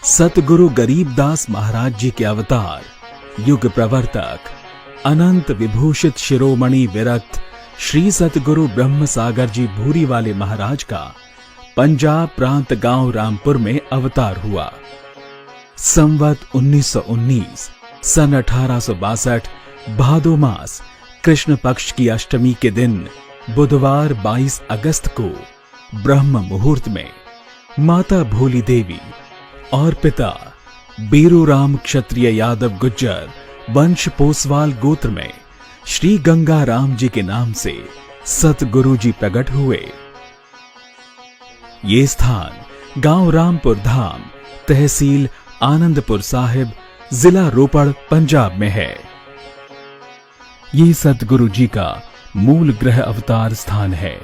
सतगुरु गरीबदास महाराज जी के अवतार, युग प्रवर्तक, अनंत विभूषित शिरोमणि विरक्त श्री सतगुरु ब्रह्म सागर जी भूरी वाले महाराज का पंजाब प्रांत गांव रामपुर में अवतार हुआ। संवत 1919 सन 1862 भादो मास कृष्ण पक्ष की अष्टमी के दिन बुधवार 22 अगस्त को ब्रह्म मुहूर्त में माता भोली देवी और पिता बीरूराम क्षत्रिय यादव गुज्जर वंश पोसवाल गोत्र में श्री गंगा राम जी के नाम से सतगुरु जी प्रकट हुए। ये स्थान गांव रामपुर धाम, तहसील आनंदपुर साहिब, जिला रोपड़, पंजाब में है। ये सतगुरु जी का मूल ग्रह अवतार स्थान है।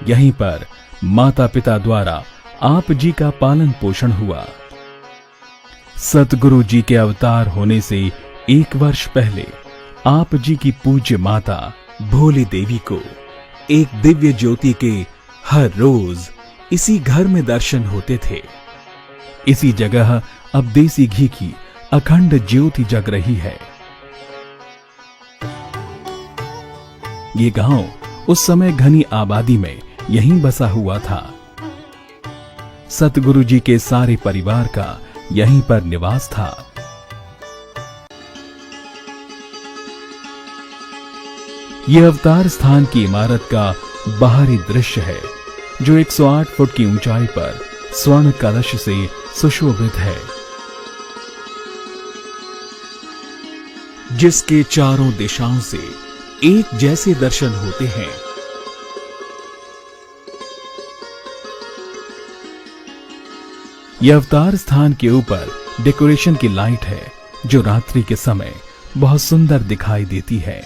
यहीं पर माता पिता द्वारा आप जी का पालन पोषण हुआ। सतगुरु जी के अवतार होने से 1 वर्ष पहले आप जी की पूज्य माता भोली देवी को एक दिव्य ज्योति के हर रोज इसी घर में दर्शन होते थे। इसी जगह अब देसी घी की अखंड ज्योति जग रही है। ये गांव उस समय घनी आबादी में यहीं बसा हुआ था। सतगुरु जी के सारे परिवार का यहीं पर निवास था। यह अवतार स्थान की इमारत का बाहरी दृश्य है, जो 108 फुट की ऊंचाई पर स्वर्ण कलश से सुशोभित है, जिसके चारों दिशाओं से एक जैसे दर्शन होते हैं। यह अवतार स्थान के ऊपर डेकोरेशन की लाइट है, जो रात्रि के समय बहुत सुंदर दिखाई देती है।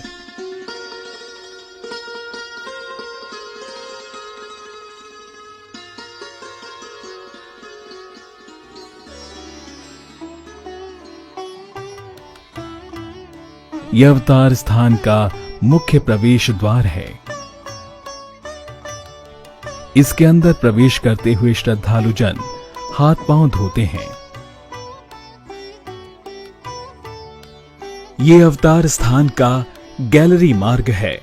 यह अवतार स्थान का मुख्य प्रवेश द्वार है। इसके अंदर प्रवेश करते हुए श्रद्धालुजन हाथ पांव धोते हैं। ये अवतार स्थान का गैलरी मार्ग है,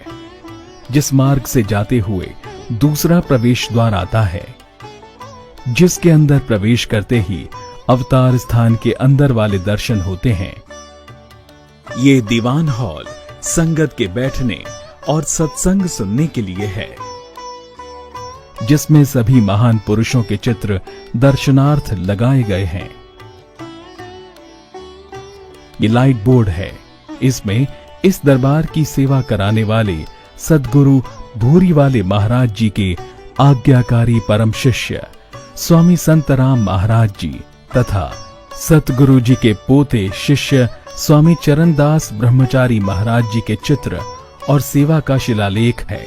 जिस मार्ग से जाते हुए दूसरा प्रवेश द्वार आता है, जिसके अंदर प्रवेश करते ही अवतार स्थान के अंदर वाले दर्शन होते हैं। ये दीवान हॉल संगत के बैठने और सत्संग सुनने के लिए है, जिसमें सभी महान पुरुषों के चित्र दर्शनार्थ लगाए गए हैं। ये लाइट बोर्ड है। इसमें इस दरबार की सेवा कराने वाले सतगुरु भूरी वाले महाराज जी के आज्ञाकारी परम शिष्य स्वामी संतराम महाराज जी तथा सतगुरु जी के पोते शिष्य स्वामी चरणदास ब्रह्मचारी महाराज जी के चित्र और सेवा का शिलालेख है।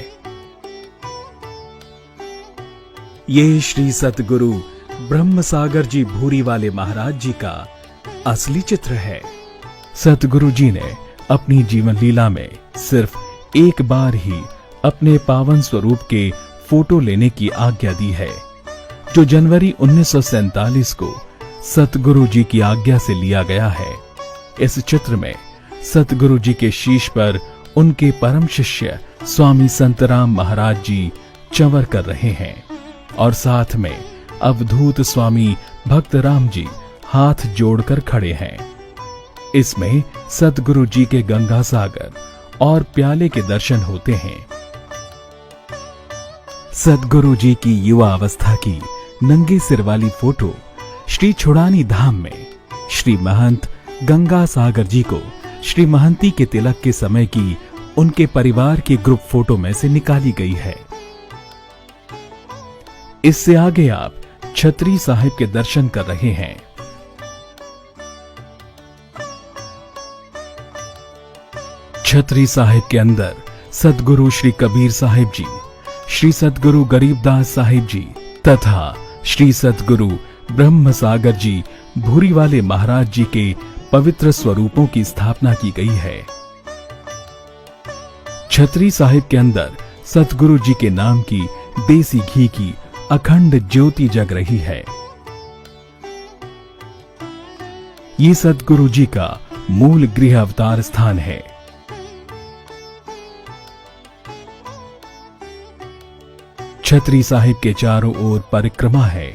ये श्री सतगुरु ब्रह्म सागर जी भूरी वाले महाराज जी का असली चित्र है। सतगुरु जी ने अपनी जीवन लीला में सिर्फ एक बार ही अपने पावन स्वरूप के फोटो लेने की आज्ञा दी है, जो जनवरी 1947 को सतगुरु जी की आज्ञा से लिया गया है। इस चित्र में सतगुरु जी के शीश पर उनके परम शिष्य स्वामी संतराम महाराज जी चंवर कर रहे हैं और साथ में अवधूत स्वामी भक्तराम जी हाथ जोड़कर खड़े हैं। इसमें सतगुरु जी के गंगा सागर और प्याले के दर्शन होते हैं। सतगुरु जी की युवा अवस्था की नंगे सिर वाली फोटो श्री छुड़ानी धाम में श्री महंत गंगा सागर जी को श्री महंती के तिलक के समय की उनके परिवार के ग्रुप फोटो में से निकाली गई है। इससे आगे आप छतरी साहिब के दर्शन कर रहे हैं। छतरी साहिब के अंदर सतगुरु श्री कबीर साहिब जी, श्री सतगुरु गरीबदास साहिब जी तथा श्री सतगुरु ब्रह्म सागर जी भूरी वाले महाराज जी के पवित्र स्वरूपों की स्थापना की गई है। छतरी साहिब के अंदर सतगुरु जी के नाम की देसी घी की अखंड ज्योति जग रही है। ये सतगुरु जी का मूल गृह अवतार स्थान है। छतरी साहिब के चारों ओर परिक्रमा है।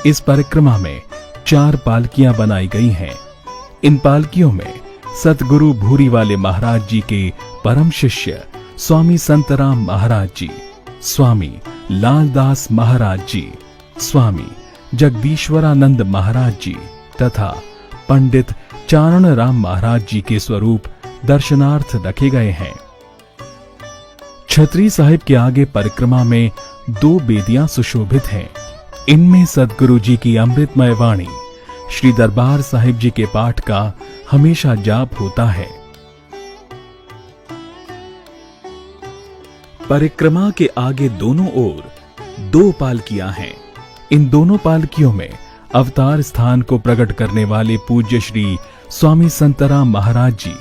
इस परिक्रमा में 4 पालकियां बनाई गई हैं। इन पालकियों में सतगुरु भूरीवाले महाराज जी के परम शिष्य स्वामी संतराम महाराज जी, स्वामी लालदास महाराज जी, स्वामी जगदीश्वरानंद महाराज जी तथा पंडित चारण राम महाराज जी के स्वरूप दर्शनार्थ रखे गए हैं। छतरी साहिब के आगे परिक्रमा में 2 बेदियां सुशोभित हैं। इनमें सतगुरु जी की अमृतमय वाणी श्री दरबार साहिब जी के पाठ का हमेशा जाप होता है। परिक्रमा के आगे दोनों ओर 2 पालकियां हैं। इन दोनों पालकियों में अवतार स्थान को प्रकट करने वाले पूज्य श्री स्वामी संतराम महाराज जी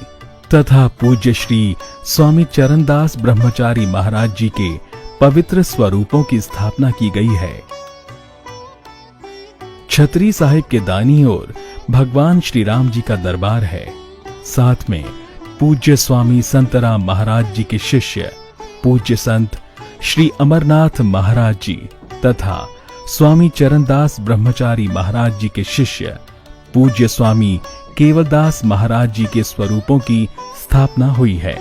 तथा पूज्य श्री स्वामी चरणदास ब्रह्मचारी महाराज जी के पवित्र स्वरूपों की स्थापना की गई है। छतरी साहिब के दाईं ओर भगवान श्री राम जी का दरबार है। साथ में पूज्य स्वामी संतराम महाराज जी के शिष्य पूज्य संत श्री अमरनाथ महाराज जी तथा स्वामी चरणदास ब्रह्मचारी महाराज जी के शिष्य पूज्य स्वामी केवलदास महाराज जी के स्वरूपों की स्थापना हुई है।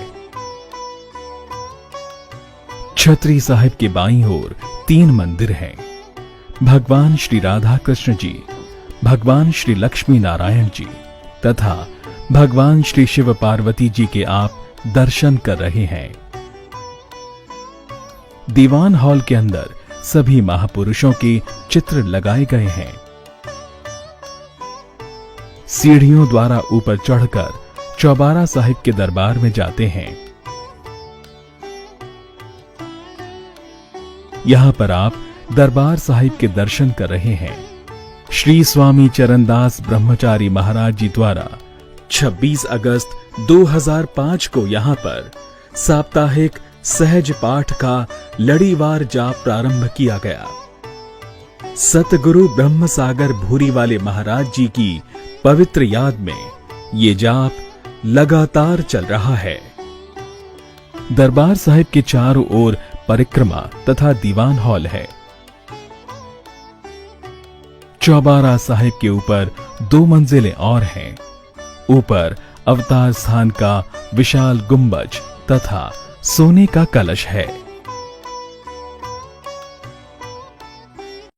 छतरी साहिब के बाईं ओर 3 मंदिर हैं। भगवान श्री राधा कृष्ण जी, भगवान श्री लक्ष्मी नारायण जी तथा भगवान श्री शिव पार्वती जी के आप दर्शन कर रहे हैं। दीवान हॉल के अंदर सभी महापुरुषों के चित्र लगाए गए हैं। सीढ़ियों द्वारा ऊपर चढ़कर चौबारा साहिब के दरबार में जाते हैं। यहां पर आप दरबार साहिब के दर्शन कर रहे हैं। श्री स्वामी चरणदास ब्रह्मचारी महाराज जी द्वारा 26 अगस्त 2005 को यहां पर साप्ताहिक सहज पाठ का लड़ीवार जाप प्रारंभ किया गया। सतगुरु ब्रह्म सागर भूरीवाले महाराज जी की पवित्र याद में ये जाप लगातार चल रहा है। दरबार साहिब के चारों ओर परिक्रमा तथा दीवान हॉल है। चौबारा साहिब के ऊपर 2 मंजिलें और हैं। ऊपर अवतार स्थान का विशाल गुंबज तथा सोने का कलश है।